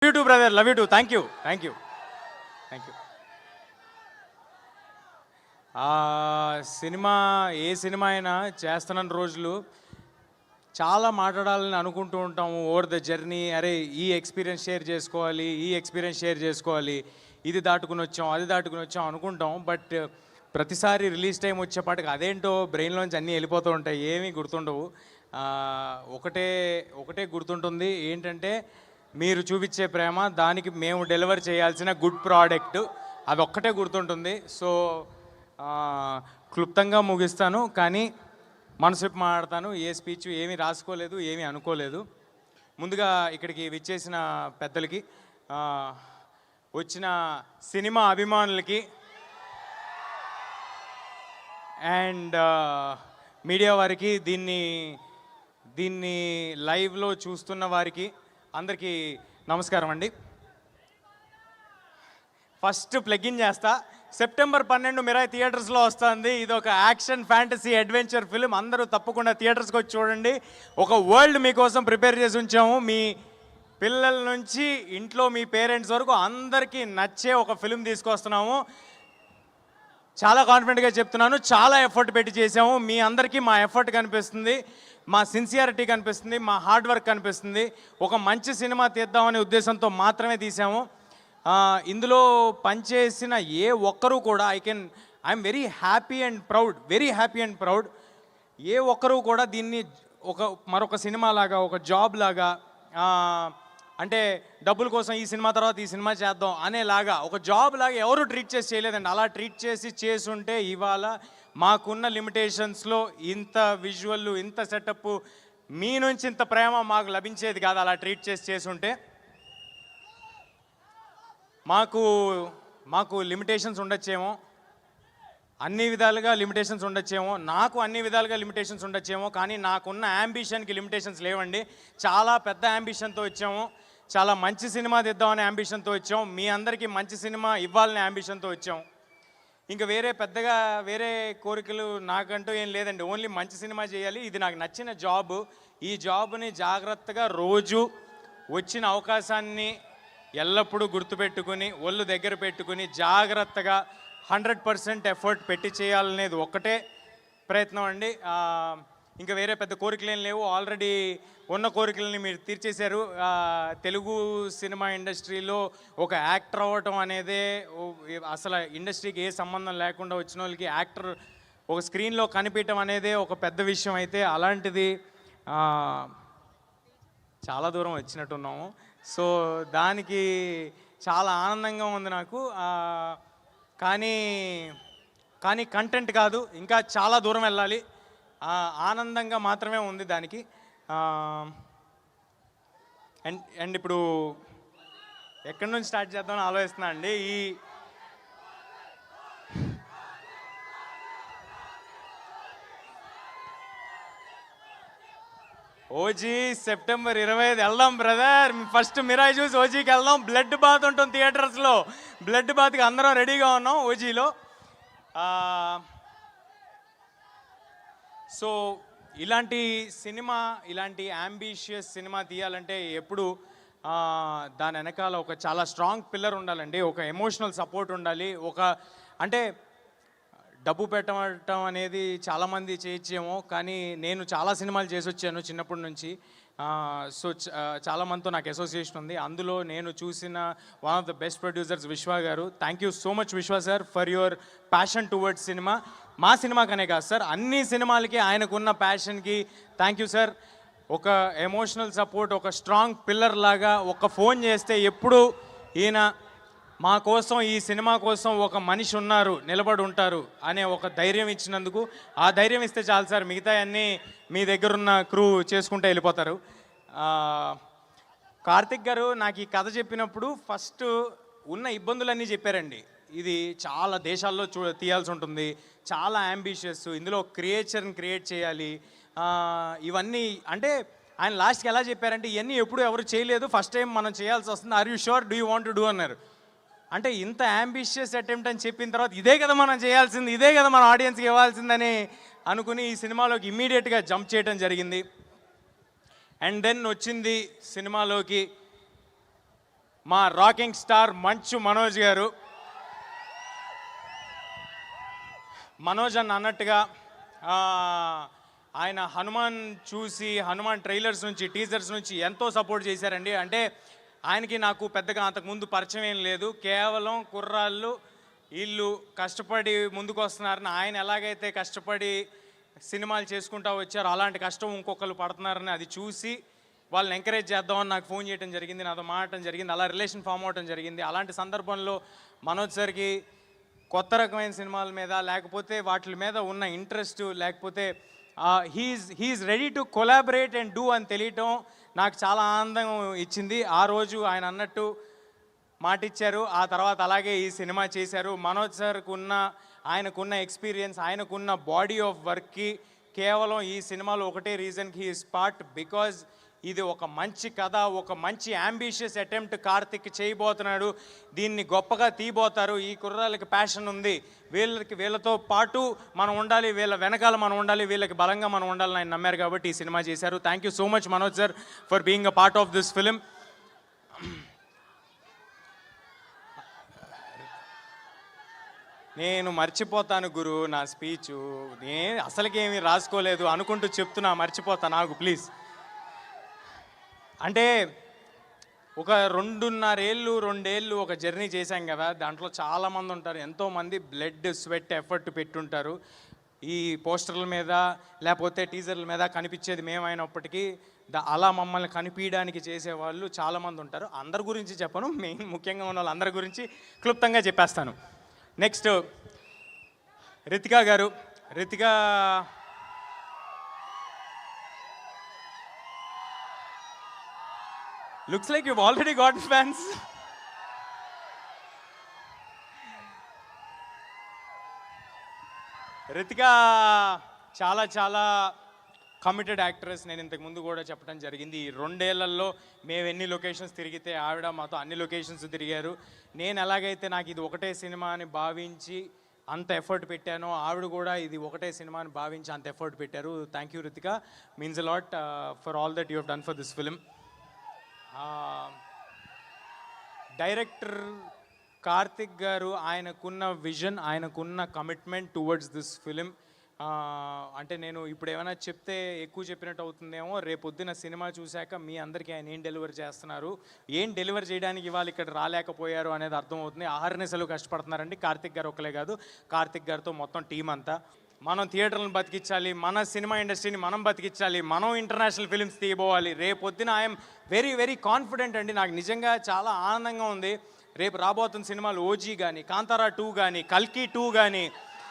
You two brother, love you two. Thank you, thank you, thank you. Cinema A cinema అయినా చేస్తున్న రోజులు చాలా మాట్లాడాలని అనుకుంటూ ఉంటాము. ఓవర్ ద జర్నీ, అరే ఈ ఎక్స్పీరియన్స్ షేర్ చేసుకోవాలి, ఈ ఎక్స్పీరియన్స్ షేర్ చేసుకోవాలి, ఇది దాటుకుని వచ్చాం, అది దాటుకుని వచ్చాం అనుకుంటాం. బట్ ప్రతిసారి రిలీజ్ టైం వచ్చేపాటికి అదేంటో బ్రెయిన్లోంచి అన్నీ వెళ్ళిపోతూ ఉంటాయి, ఏమీ గుర్తుండవు. ఒకటే ఒకటే గుర్తుంటుంది, ఏంటంటే మీరు చూపించే ప్రేమ, దానికి మేము డెలివర్ చేయాల్సిన గుడ్ ప్రోడక్ట్, అది ఒక్కటే గుర్తుంటుంది. సో క్లుప్తంగా ముగిస్తాను, కానీ మనసుపు మాట్లాడతాను. ఏ స్పీచ్ ఏమీ రాసుకోలేదు, ఏమీ అనుకోలేదు. ముందుగా ఇక్కడికి విచ్చేసిన పెద్దలకి, వచ్చిన సినిమా అభిమానులకి అండ్ మీడియా వారికి, దీన్ని లైవ్లో చూస్తున్న వారికి అందరికీ నమస్కారం అండి. ఫస్ట్ ప్లగిన్ చేస్తా. సెప్టెంబర్ 12 మిరాయి థియేటర్స్లో వస్తుంది. ఇది ఒక యాక్షన్ ఫ్యాంటసీ అడ్వెంచర్ ఫిల్మ్. అందరూ తప్పకుండా థియేటర్స్కి వచ్చి చూడండి. ఒక వరల్డ్ మీకోసం ప్రిపేర్ చేసి ఉంచాము. మీ పిల్లల నుంచి ఇంట్లో మీ పేరెంట్స్ వరకు అందరికీ నచ్చే ఒక ఫిల్మ్ తీసుకొస్తున్నాము. చాలా కాన్ఫిడెంట్గా చెప్తున్నాను, చాలా ఎఫర్ట్ పెట్టి చేసాము. మీ అందరికీ మా ఎఫర్ట్ కనిపిస్తుంది, మా సిన్సియారిటీ కనిపిస్తుంది, మా హార్డ్ వర్క్ కనిపిస్తుంది. ఒక మంచి సినిమా తీద్దామనే ఉద్దేశంతో మాత్రమే తీసాము. ఇందులో పనిచేసిన ఏ ఒక్కరూ కూడా I'm very happy and proud. ఏ ఒక్కరూ కూడా దీన్ని మరొక సినిమా లాగా, ఒక జాబ్ లాగా, అంటే డబ్బుల కోసం ఈ సినిమా తర్వాత ఈ సినిమా చేద్దాం అనేలాగా, ఒక జాబ్ లాగా ఎవరు ట్రీట్ చేసి చేయలేదండి. అలా ట్రీట్ చేసుంటే ఇవాళ మాకున్న లిమిటేషన్స్లో ఇంత విజువల్, ఇంత సెటప్, మీ నుంచి ఇంత ప్రేమ మాకు లభించేది కాదు. అలా ట్రీట్ చేసుంటే మాకు లిమిటేషన్స్ ఉండొచ్చేమో, అన్ని విధాలుగా లిమిటేషన్స్ ఉండొచ్చేమో, నాకు అన్ని విధాలుగా లిమిటేషన్స్ ఉండొచ్చేమో, కానీ నాకున్న యాంబిషన్కి లిమిటేషన్స్ లేవండి. చాలా పెద్ద యాంబిషన్తో వచ్చాము, చాలా మంచి సినిమా తీద్దామనే యాంబిషన్తో వచ్చాం, మీ అందరికీ మంచి సినిమా ఇవ్వాలనే యాంబిషన్తో వచ్చాం. ఇంకా వేరే కోరికలు నాకంటూ ఏం లేదండి. ఓన్లీ మంచి సినిమా చేయాలి, ఇది నాకు నచ్చిన జాబ్. ఈ జాబ్ని జాగ్రత్తగా రోజు వచ్చిన అవకాశాన్ని ఎల్లప్పుడూ గుర్తుపెట్టుకుని, ఒళ్ళు దగ్గర పెట్టుకుని, జాగ్రత్తగా 100% ఎఫర్ట్ పెట్టి చేయాలనేది ఒక్కటే ప్రయత్నం అండి. ఇంకా వేరే పెద్ద కోరికలు ఏం లేవు. ఆల్రెడీ ఉన్న కోరికలని మీరు తీర్చేశారు. తెలుగు సినిమా ఇండస్ట్రీలో ఒక యాక్టర్ అవ్వటం అనేదే, అసలు ఇండస్ట్రీకి ఏ సంబంధం లేకుండా వచ్చిన వాళ్ళకి యాక్టర్ ఒక స్క్రీన్లో కనిపించడం అనేదే ఒక పెద్ద విషయం. అయితే అలాంటిది చాలా దూరం వచ్చినట్టున్నాము. సో దానికి చాలా ఆనందంగా ఉంది నాకు. కానీ కంటెంట్ కాదు, ఇంకా చాలా దూరం వెళ్ళాలి. ఆనందంగా మాత్రమే ఉంది దానికి. అండ్ ఇప్పుడు ఎక్కడి నుంచి స్టార్ట్ చేద్దామని ఆలోచిస్తున్నా అండి. ఓజీ సెప్టెంబర్ 25 వెళ్దాం బ్రదర్. ఫస్ట్ మిరాయి చూసి ఓజీకి వెళ్దాం. బ్లడ్ బాత్ ఉంటుంది థియేటర్స్లో. బ్లడ్ బాత్కి అందరం రెడీగా ఉన్నాం ఓజీలో. సో ఇలాంటి యాంబిషియస్ సినిమా తీయాలంటే ఎప్పుడు దాని వెనకాల ఒక చాలా స్ట్రాంగ్ పిల్లర్ ఉండాలండి. ఒక ఎమోషనల్ సపోర్ట్ ఉండాలి. అంటే డబ్బు పెట్టడం అనేది చాలామంది చేయొచ్చేమో, కానీ నేను చాలా సినిమాలు చేసి వచ్చాను చిన్నప్పటి నుంచి. సో చాలామందితో నాకు అసోసియేషన్ ఉంది. అందులో నేను చూసిన one of the best producers విశ్వ గారు. థ్యాంక్ యూ సో మచ్ విశ్వ sir for your passion towards cinema. మా సినిమాకనే కాదు సార్, అన్ని సినిమాలకి ఆయనకున్న ప్యాషన్కి థ్యాంక్ యూ సార్. ఒక ఎమోషనల్ సపోర్ట్, ఒక స్ట్రాంగ్ పిల్లర్ లాగా, ఒక ఫోన్ చేస్తే ఎప్పుడు ఈయన మా కోసం, ఈ సినిమా కోసం ఒక మనిషి ఉన్నారు, నిలబడి ఉంటారు అనే ఒక ధైర్యం ఇచ్చినందుకు, ఆ ధైర్యం ఇస్తే చాలు సార్. మిగతా అన్నీ మీ దగ్గరున్న క్రూ చేసుకుంటూ వెళ్ళిపోతారు. కార్తిక్ గారు నాకు ఈ కథ చెప్పినప్పుడు ఫస్ట్ ఉన్న ఇబ్బందులన్నీ చెప్పారండి. ఇది చాలా దేశాల్లో తీయాల్సి ఉంటుంది, చాలా యాంబిషియస్, ఇందులో క్రియేచర్ని క్రియేట్ చేయాలి, ఇవన్నీ. అంటే ఆయన లాస్ట్కి ఎలా చెప్పారంటే, ఇవన్నీ ఎప్పుడు ఎవరు చేయలేదు, ఫస్ట్ టైం మనం చేయాల్సి వస్తుంది, are you sure, do you want to do అన్నారు. అంటే ఇంత యాంబిషియస్ అటెంప్ట్ అని చెప్పిన తర్వాత ఇదే కదా మనం చేయాల్సింది, ఇదే కదా మన ఆడియన్స్కి ఇవ్వాల్సిందని అనుకుని ఈ సినిమాలోకి ఇమ్మీడియట్గా జంప్ చేయడం జరిగింది. అండ్ దెన్ వచ్చింది సినిమాలోకి మా రాకింగ్ స్టార్ మంచు మనోజ్ గారు. మనోజ్ అన్న అన్నట్టుగా ఆయన హనుమాన్ చూసి, హనుమాన్ ట్రైలర్స్ నుంచి, టీజర్స్ నుంచి ఎంతో సపోర్ట్ చేశారండి. అంటే ఆయనకి నాకు పెద్దగా అంతకుముందు పరిచయం ఏం లేదు. కేవలం కుర్రాళ్ళు వీళ్ళు కష్టపడి ముందుకు వస్తున్నారని, ఆయన ఎలాగైతే కష్టపడి సినిమాలు చేసుకుంటూ వచ్చారో అలాంటి కష్టం ఇంకొకరు పడుతున్నారని అది చూసి వాళ్ళని ఎంకరేజ్ చేద్దామని నాకు ఫోన్ చేయడం జరిగింది, నాతో మాట్లాడటం జరిగింది, అలా రిలేషన్ ఫామ్ అవడం జరిగింది. అలాంటి సందర్భంలో మనోజ్ సార్కి కొత్త రకమైన సినిమాల మీద, లేకపోతే వాటి మీద ఉన్న ఇంట్రెస్ట్, లేకపోతే he is ready to collaborate and do అని తెలియటం నాకు చాలా ఆనందం ఇచ్చింది. ఆ రోజు ఆయన అన్నట్టు మాట ఇచ్చారు, ఆ తర్వాత అలాగే ఈ సినిమా చేశారు. మనోజ్ సార్కు ఆయనకున్న ఎక్స్పీరియన్స్, ఆయనకున్న బాడీ ఆఫ్ వర్క్కి కేవలం ఈ సినిమాలో ఒకటే రీజన్కి హీ స్పాట్, బికాజ్ ఇది ఒక మంచి కథ, ఒక మంచి అంబిషియస్ అటెంప్ట్ కార్తిక్ చేయబోతున్నాడు. దీన్ని గొప్పగా తీయబోతారు. ఈ కుర్రాళ్ళకి ప్యాషన్ ఉంది, వీళ్ళతో పాటు మనం ఉండాలి, వీళ్ళ వెనకాల మనం ఉండాలి, వీళ్ళకి బలంగా మనం ఉండాలని ఆయన నమ్మారు కాబట్టి ఈ సినిమా చేశారు. Thank you so much Manoj sir for being a part of this film. నేను మర్చిపోతాను గురు నా స్పీచు, నేను అసలుకేమీ రాసుకోలేదు అనుకుంటూ చెప్తున్నా, మర్చిపోతాను నాకు ప్లీజ్. అంటే ఒక 2.5 ఒక జర్నీ చేశాం కదా, దాంట్లో చాలామంది ఉంటారు, ఎంతోమంది బ్లడ్ స్వెట్ ఎఫర్ట్ పెట్టుంటారు. ఈ పోస్టర్ల మీద లేకపోతే టీజర్ల మీద కనిపించేది మేమైనప్పటికీ అలా మమ్మల్ని కనిపించడానికి చేసేవాళ్ళు చాలామంది ఉంటారు. అందరి గురించి చెప్పను, ముఖ్యంగా ఉన్న వాళ్ళందరి గురించి క్లుప్తంగా చెప్పేస్తాను. నెక్స్ట్ రితికా గారు. Ritika looks like you've already got fans. Ritika చాలా చాలా కమిటెడ్ యాక్ట్రెస్. నేను ఇంతకు ముందు కూడా చెప్పడం జరిగింది. ఈ 2 ఏళ్లలో మేము ఎన్ని లొకేషన్స్ తిరిగితే ఆవిడ మాతో అన్ని లొకేషన్స్ తిరిగారు. నేను ఎలాగైతే నాకు ఇది ఒకటే సినిమా అని భావించి అంత ఎఫర్ట్ పెట్టానో, ఆవిడ కూడా ఇది ఒకటే సినిమా అని భావించి అంత ఎఫర్ట్ పెట్టారు. Thank you Ritika, means a lot for all that you have done for this film. Director Karthik గారు ఆయనకున్న విజన్, ఆయనకున్న కమిట్మెంట్ టువర్డ్స్ దిస్ ఫిలిం, అంటే నేను ఇప్పుడు ఏమైనా చెప్తే ఎక్కువ చెప్పినట్టు అవుతుందేమో, రేపొద్దున సినిమా చూశాక మీ అందరికీ ఆయన ఏం డెలివర్ చేస్తున్నారు, ఏం డెలివర్ చేయడానికి ఇవాళ ఇక్కడ రాలేకపోయారు అనేది అర్థమవుతుంది. ఆహర్నిశలు కష్టపడుతున్నారండి. కార్తిక్ గారు ఒక్కలే కాదు, కార్తిక్ గారితో మొత్తం టీం అంతా. మనం థియేటర్లను బతికించాలి, మన సినిమా ఇండస్ట్రీని మనం బతికించాలి, మనం ఇంటర్నేషనల్ ఫిలిమ్స్ తీయబోవాలి. రేపొద్దున ఐఎమ్ వెరీ వెరీ కాన్ఫిడెంట్ అండి. నాకు నిజంగా చాలా ఆనందంగా ఉంది. రేపు రాబోతున్న సినిమాలు ఓజీ కానీ, కాంతారా 2 కానీ, కల్కి 2 కానీ,